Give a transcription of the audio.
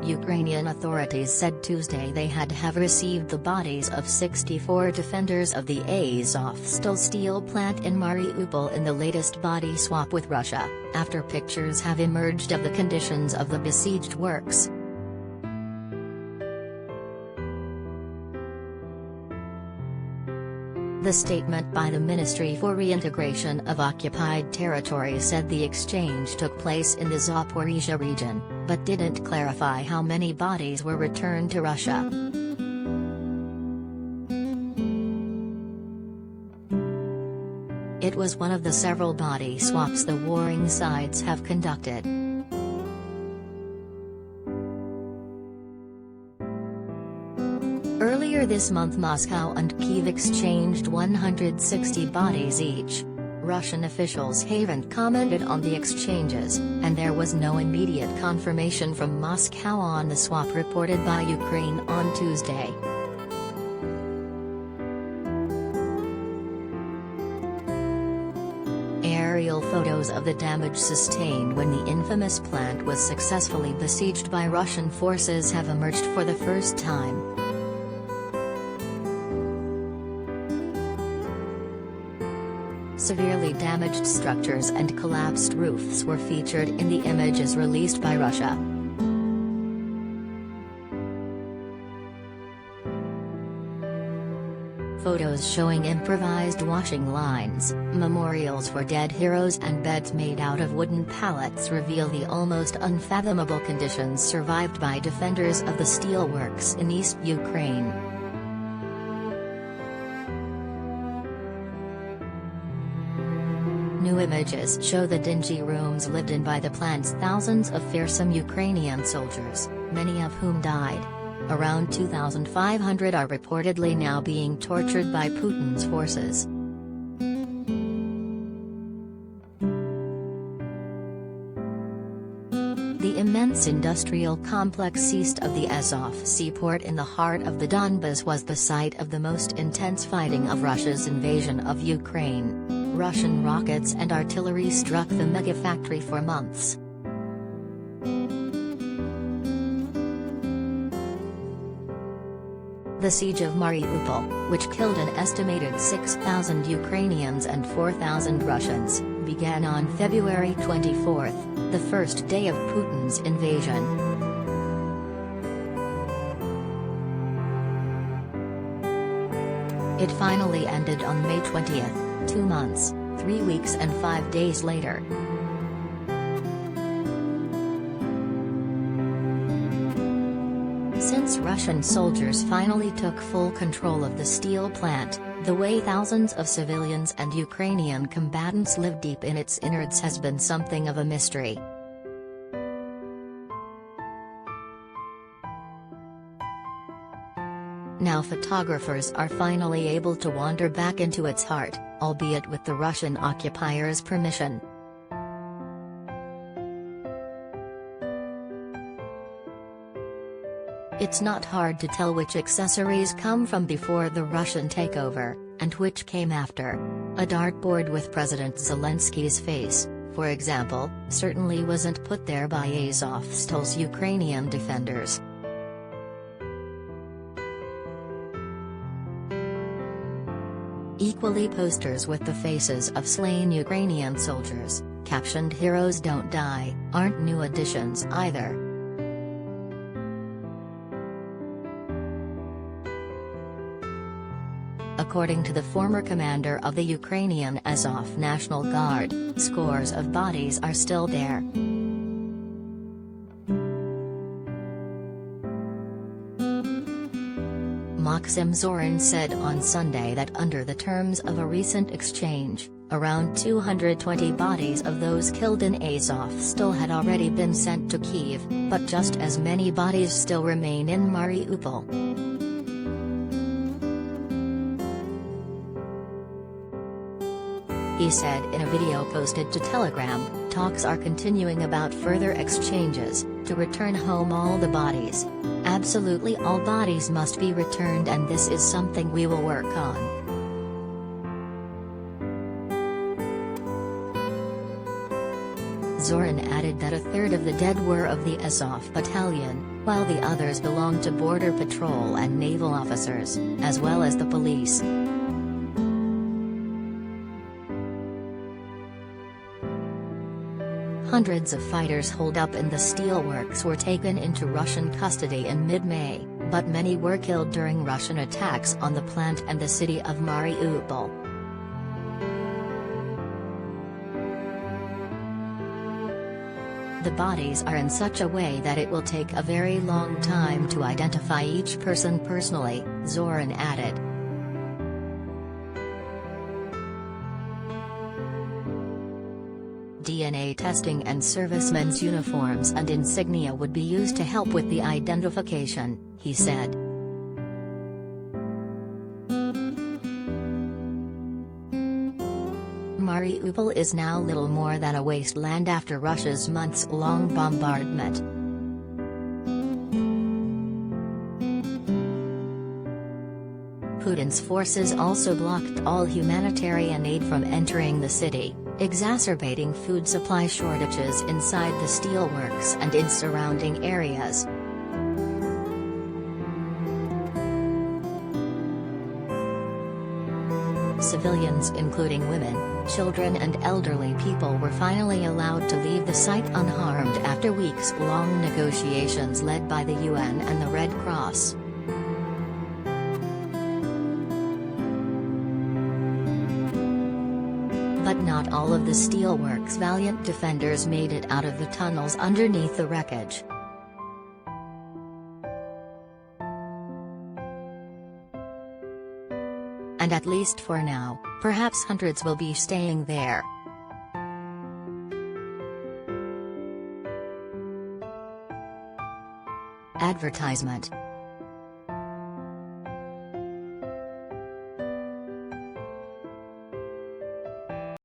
Ukrainian authorities said Tuesday they have received the bodies of 64 defenders of the Azovstal steel plant in Mariupol in the latest body swap with Russia, after pictures have emerged of the conditions of the besieged works. The statement by the Ministry for Reintegration of Occupied Territories said the exchange took place in the Zaporizhzhia region, but didn't clarify how many bodies were returned to Russia. It was one of the several body swaps the warring sides have conducted. Earlier this month, Moscow and Kyiv exchanged 160 bodies each. Russian officials haven't commented on the exchanges, and there was no immediate confirmation from Moscow on the swap reported by Ukraine on Tuesday. Aerial photos of the damage sustained when the infamous plant was successfully besieged by Russian forces have emerged for the first time. Severely damaged structures and collapsed roofs were featured in the images released by Russia. Photos showing improvised washing lines, memorials for dead heroes and beds made out of wooden pallets reveal the almost unfathomable conditions survived by defenders of the steelworks in East Ukraine. New images show the dingy rooms lived in by the plant's thousands of fearsome Ukrainian soldiers, many of whom died. Around 2,500 are reportedly now being tortured by Putin's forces. The immense industrial complex east of the Azov seaport in the heart of the Donbas was the site of the most intense fighting of Russia's invasion of Ukraine. Russian rockets and artillery struck the megafactory for months. The siege of Mariupol, which killed an estimated 6,000 Ukrainians and 4,000 Russians, began on February 24, the first day of Putin's invasion. It finally ended on May 20, 2 months, 3 weeks and 5 days later. Since Russian soldiers finally took full control of the steel plant, the way thousands of civilians and Ukrainian combatants live deep in its innards has been something of a mystery. Now photographers are finally able to wander back into its heart, albeit with the Russian occupiers' permission. It's not hard to tell which accessories come from before the Russian takeover, and which came after. A dartboard with President Zelensky's face, for example, certainly wasn't put there by Azovstal's Ukrainian defenders. Equally, posters with the faces of slain Ukrainian soldiers, captioned "Heroes Don't Die," aren't new additions either. According to the former commander of the Ukrainian Azov National Guard, scores of bodies are still there. Maxim Zorin said on Sunday that under the terms of a recent exchange, around 220 bodies of those killed in Azovstal had already been sent to Kyiv, but just as many bodies still remain in Mariupol. He said in a video posted to Telegram, talks are continuing about further exchanges, to return home all the bodies. Absolutely all bodies must be returned, and this is something we will work on. Zorin added that a third of the dead were of the Azov battalion, while the others belonged to border patrol and naval officers, as well as the police. Hundreds of fighters holed up in the steelworks were taken into Russian custody in mid-May, but many were killed during Russian attacks on the plant and the city of Mariupol. The bodies are in such a way that it will take a very long time to identify each person personally, Zorin added. DNA testing and servicemen's uniforms and insignia would be used to help with the identification, he said. Mariupol is now little more than a wasteland after Russia's months-long bombardment. Putin's forces also blocked all humanitarian aid from entering the city, exacerbating food supply shortages inside the steelworks and in surrounding areas. Civilians including women, children and elderly people were finally allowed to leave the site unharmed after weeks-long negotiations led by the UN and the Red Cross. But not all of the steelworks' valiant defenders made it out of the tunnels underneath the wreckage. And at least for now, perhaps hundreds will be staying there. Advertisement.